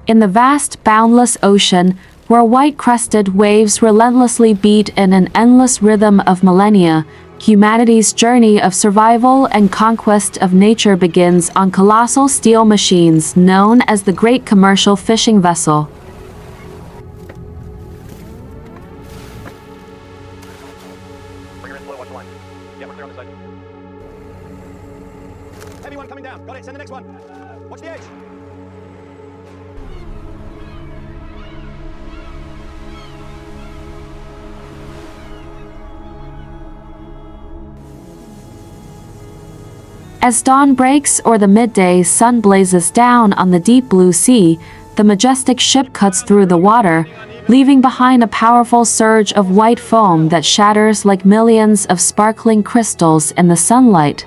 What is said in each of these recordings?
In the vast, boundless ocean, where white-crested waves relentlessly beat in an endless rhythm of millennia, humanity's journey of survival and conquest of nature begins on colossal steel machines known as the Great Commercial Fishing Vessel. Bring her in slow, watch the line. Yeah, we're clear on this side. Heavy one coming down. Got it, send the next one. Watch the edge. As dawn breaks or the midday sun blazes down on the deep blue sea, the majestic ship cuts through the water, leaving behind a powerful surge of white foam that shatters like millions of sparkling crystals in the sunlight.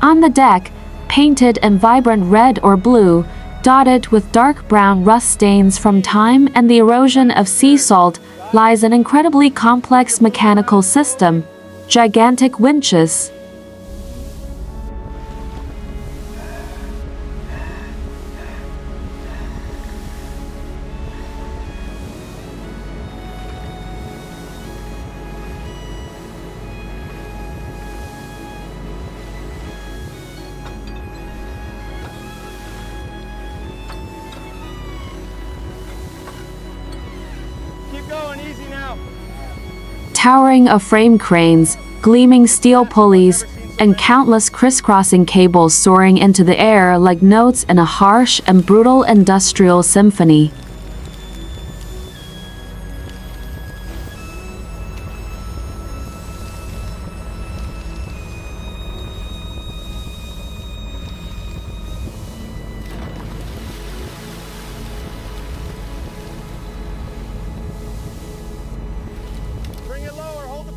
On the deck, painted in vibrant red or blue, dotted with dark brown rust stains from time and the erosion of sea salt, lies an incredibly complex mechanical system: gigantic winches. Going easy now. Towering of frame cranes, gleaming steel pulleys, and countless crisscrossing cables soaring into the air like notes in a harsh and brutal industrial symphony.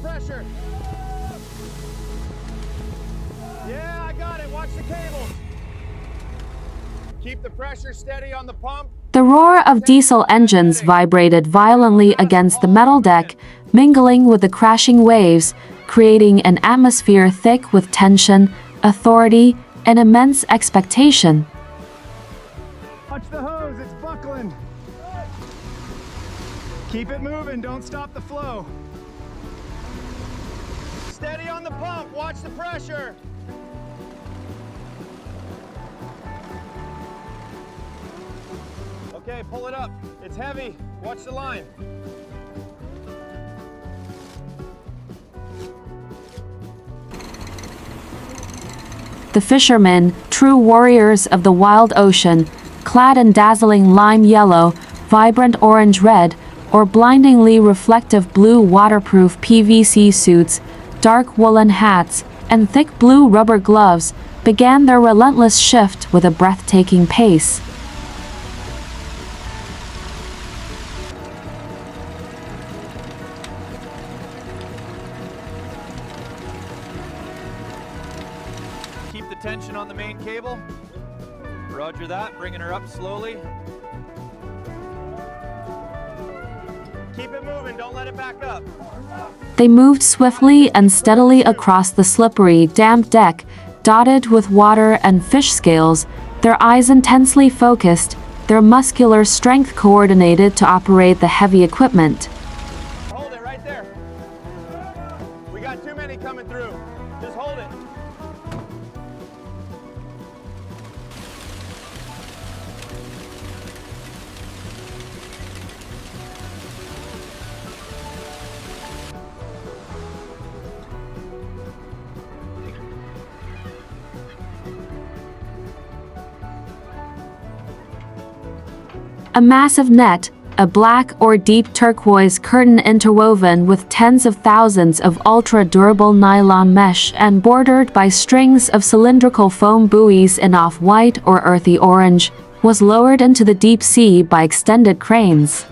Pressure. Yeah, I got it. Watch the cables. Keep the pressure steady on the pump. The roar of diesel engines vibrated violently against the metal deck, mingling with the crashing waves, creating an atmosphere thick with tension, authority, and immense expectation. Watch the hose, it's buckling. Keep it moving, don't stop the flow. Steady on the pump, watch the pressure. Okay, pull it up. It's heavy. Watch the line. The fishermen, true warriors of the wild ocean, clad in dazzling lime yellow, vibrant orange red, or blindingly reflective blue waterproof PVC suits, dark woolen hats, and thick blue rubber gloves, began their relentless shift with a breathtaking pace. Keep the tension on the main cable. Roger that, bringing her up slowly. Keep it moving, don't let it back up. They moved swiftly and steadily across the slippery, damp deck, dotted with water and fish scales, their eyes intensely focused, their muscular strength coordinated to operate the heavy equipment. Hold it right there. We got too many coming through. Just hold it. A massive net, a black or deep turquoise curtain interwoven with tens of thousands of ultra-durable nylon mesh and bordered by strings of cylindrical foam buoys in off-white or earthy orange, was lowered into the deep sea by extended cranes.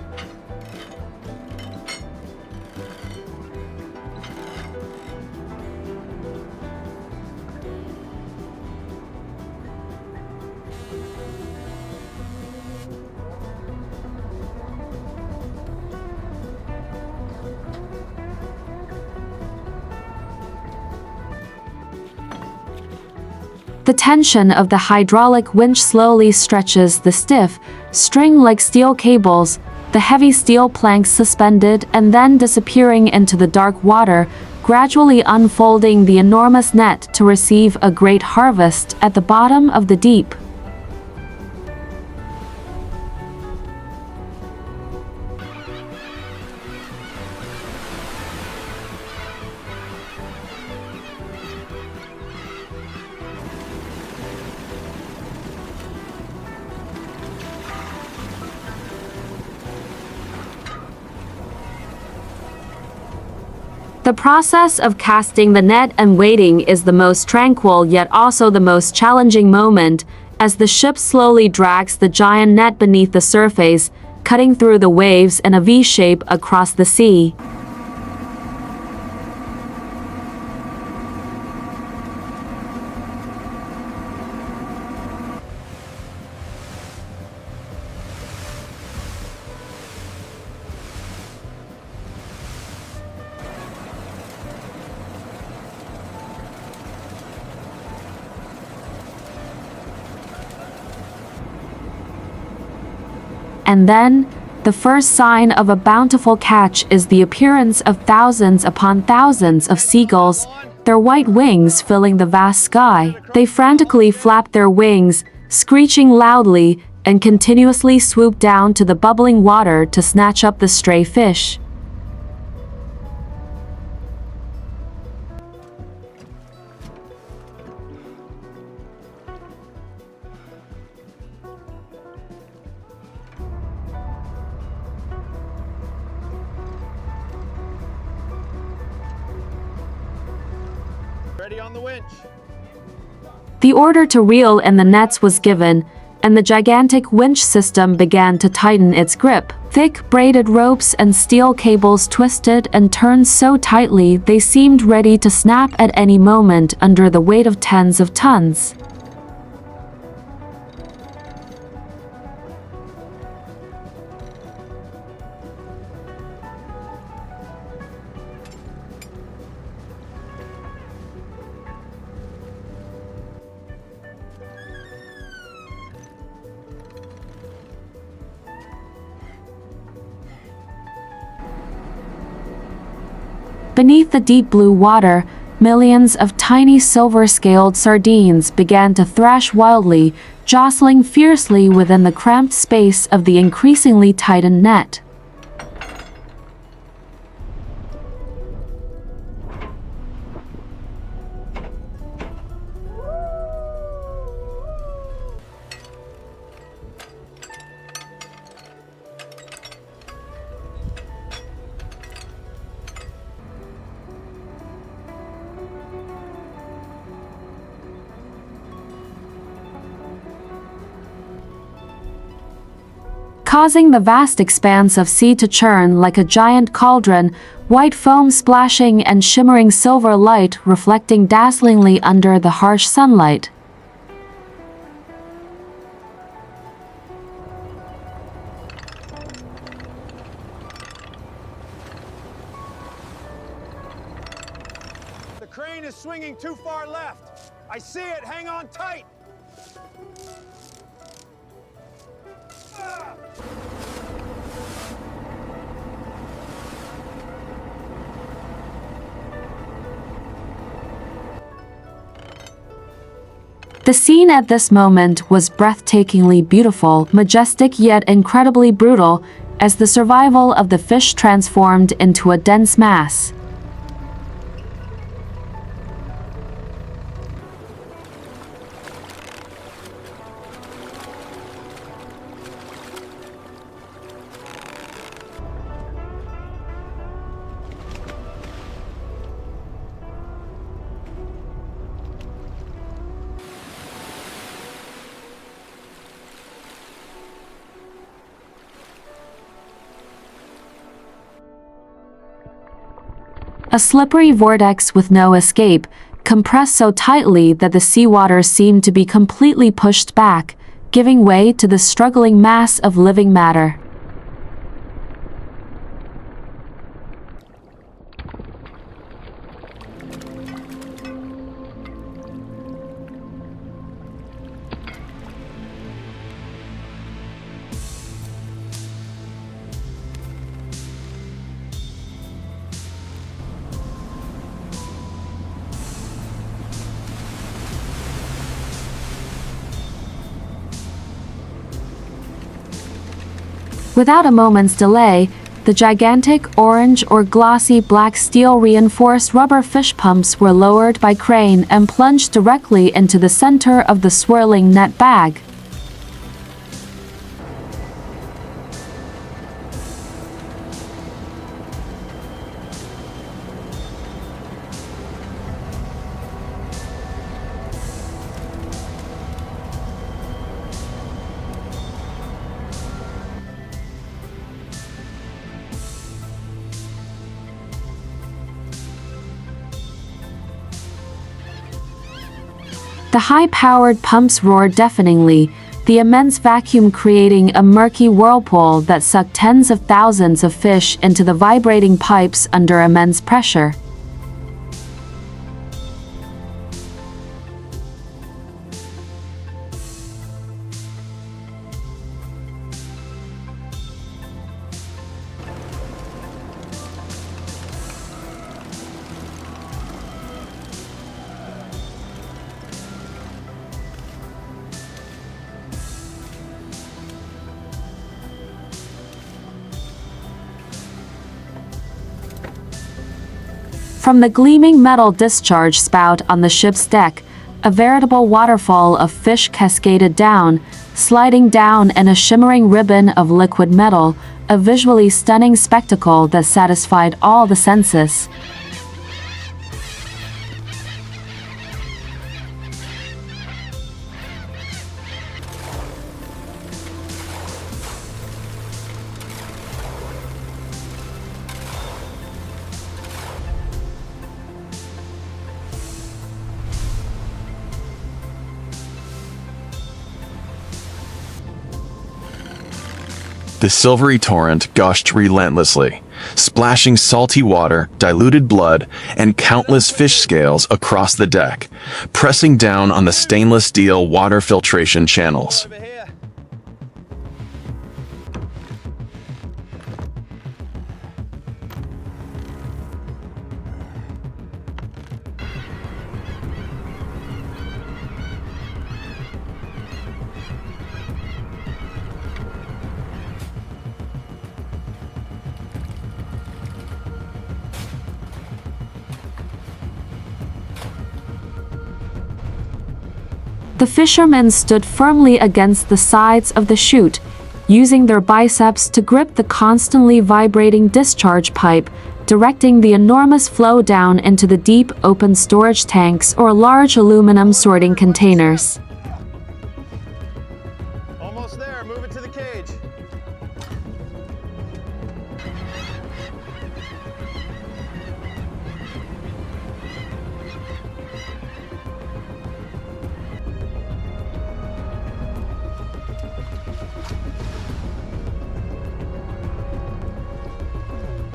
The tension of the hydraulic winch slowly stretches the stiff, string-like steel cables, the heavy steel planks suspended and then disappearing into the dark water, gradually unfolding the enormous net to receive a great harvest at the bottom of the deep. The process of casting the net and waiting is the most tranquil yet also the most challenging moment, as the ship slowly drags the giant net beneath the surface, cutting through the waves in a V shape across the sea. And then, the first sign of a bountiful catch is the appearance of thousands upon thousands of seagulls, their white wings filling the vast sky. They frantically flap their wings, screeching loudly, and continuously swoop down to the bubbling water to snatch up the stray fish. Ready on the winch. The order to reel in the nets was given, and the gigantic winch system began to tighten its grip. Thick, braided ropes and steel cables twisted and turned so tightly they seemed ready to snap at any moment under the weight of tens of tons. Beneath the deep blue water, millions of tiny silver-scaled sardines began to thrash wildly, jostling fiercely within the cramped space of the increasingly tightened net. Causing the vast expanse of sea to churn like a giant cauldron, white foam splashing and shimmering silver light reflecting dazzlingly under the harsh sunlight. The crane is swinging too far left. I see it. Hang on tight. The scene at this moment was breathtakingly beautiful, majestic yet incredibly brutal, as the survival of the fish transformed into a dense mass. A slippery vortex with no escape, compressed so tightly that the seawater seemed to be completely pushed back, giving way to the struggling mass of living matter. Without a moment's delay, the gigantic orange or glossy black steel-reinforced rubber fish pumps were lowered by crane and plunged directly into the center of the swirling net bag. The high-powered pumps roared deafeningly, the immense vacuum creating a murky whirlpool that sucked tens of thousands of fish into the vibrating pipes under immense pressure. From the gleaming metal discharge spout on the ship's deck, a veritable waterfall of fish cascaded down, sliding down in a shimmering ribbon of liquid metal, a visually stunning spectacle that satisfied all the senses. The silvery torrent gushed relentlessly, splashing salty water, diluted blood, and countless fish scales across the deck, pressing down on the stainless steel water filtration channels. Over here. The fishermen stood firmly against the sides of the chute, using their biceps to grip the constantly vibrating discharge pipe, directing the enormous flow down into the deep, open storage tanks or large aluminum sorting containers. Almost there. Move it to the cage.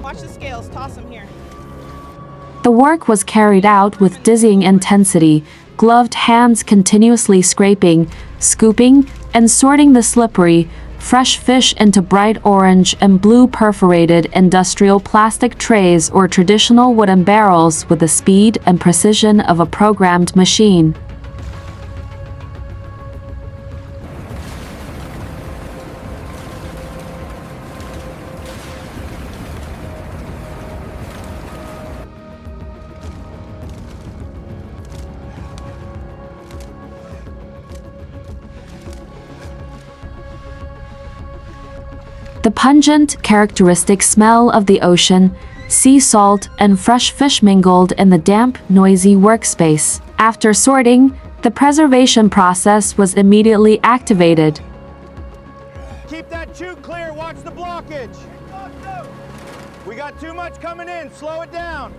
Watch the scales, toss them here. The work was carried out with dizzying intensity, gloved hands continuously scraping, scooping, and sorting the slippery, fresh fish into bright orange and blue perforated industrial plastic trays or traditional wooden barrels with the speed and precision of a programmed machine. The pungent, characteristic smell of the ocean, sea salt, and fresh fish mingled in the damp, noisy workspace. After sorting, the preservation process was immediately activated. Keep that chute clear. Watch the blockage. We got too much coming in. Slow it down.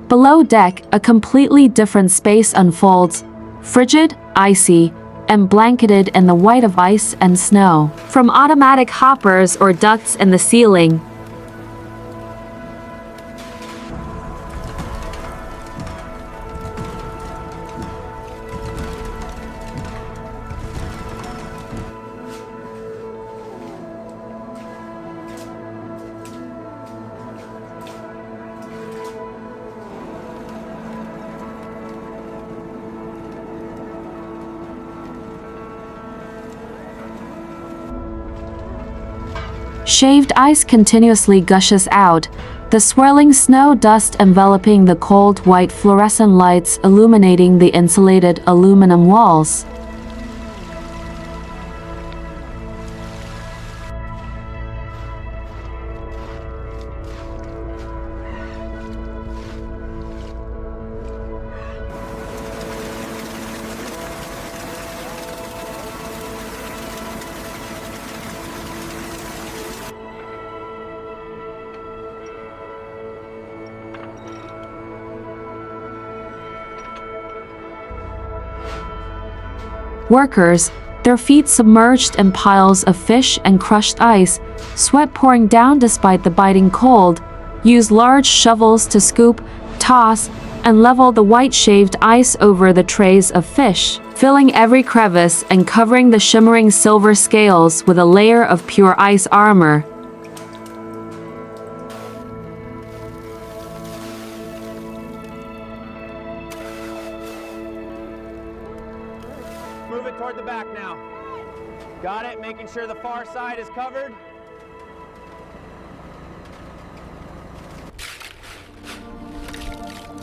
Below deck, a completely different space unfolds, frigid, icy, and blanketed in the white of ice and snow. From automatic hoppers or ducts in the ceiling, Shaved ice continuously gushes out, the swirling snow dust enveloping the cold white fluorescent lights illuminating the insulated aluminum walls. Workers, their feet submerged in piles of fish and crushed ice, sweat pouring down despite the biting cold, use large shovels to scoop, toss, and level the white shaved ice over the trays of fish, filling every crevice and covering the shimmering silver scales with a layer of pure ice armor. Move it toward the back now. Got it, making sure the far side is covered.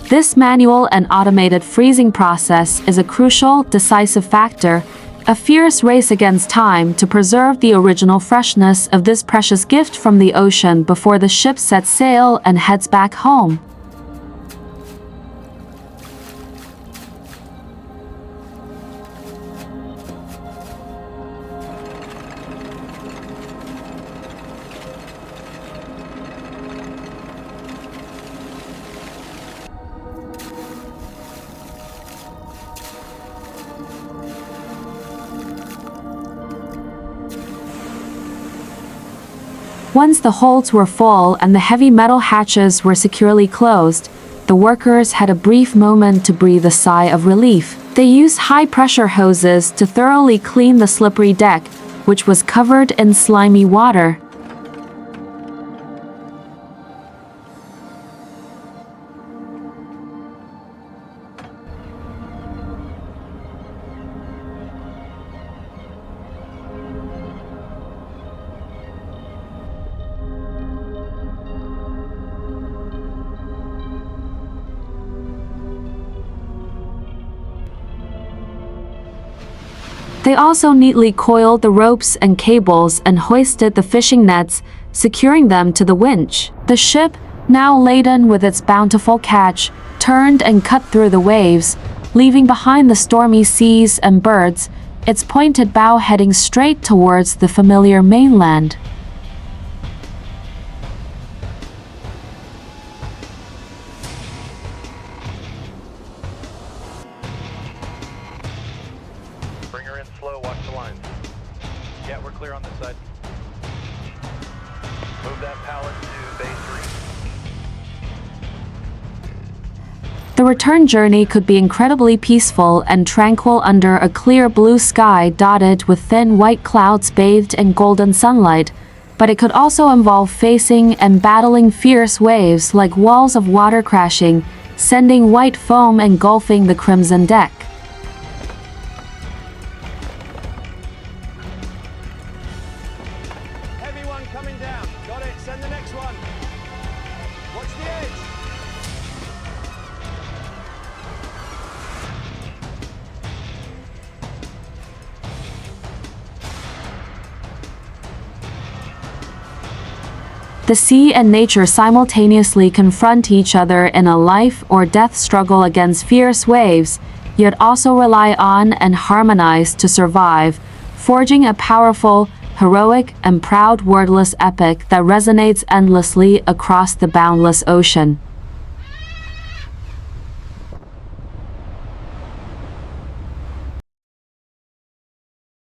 This manual and automated freezing process is a crucial, decisive factor, a fierce race against time to preserve the original freshness of this precious gift from the ocean before the ship sets sail and heads back home. Once the holds were full and the heavy metal hatches were securely closed, the workers had a brief moment to breathe a sigh of relief. They used high-pressure hoses to thoroughly clean the slippery deck, which was covered in slimy water. They also neatly coiled the ropes and cables and hoisted the fishing nets, securing them to the winch. The ship, now laden with its bountiful catch, turned and cut through the waves, leaving behind the stormy seas and birds, its pointed bow heading straight towards the familiar mainland. Bring her in slow, watch the lines. Yeah, we're clear on this side. Move that pallet to bay 3. The return journey could be incredibly peaceful and tranquil under a clear blue sky dotted with thin white clouds bathed in golden sunlight, but it could also involve facing and battling fierce waves like walls of water crashing, sending white foam engulfing the crimson deck. Heavy one coming down. Got it. Send the next one. Watch the edge. The sea and nature simultaneously confront each other in a life or death struggle against fierce waves, yet also rely on and harmonize to survive, forging a powerful, heroic, and proud wordless epic that resonates endlessly across the boundless ocean.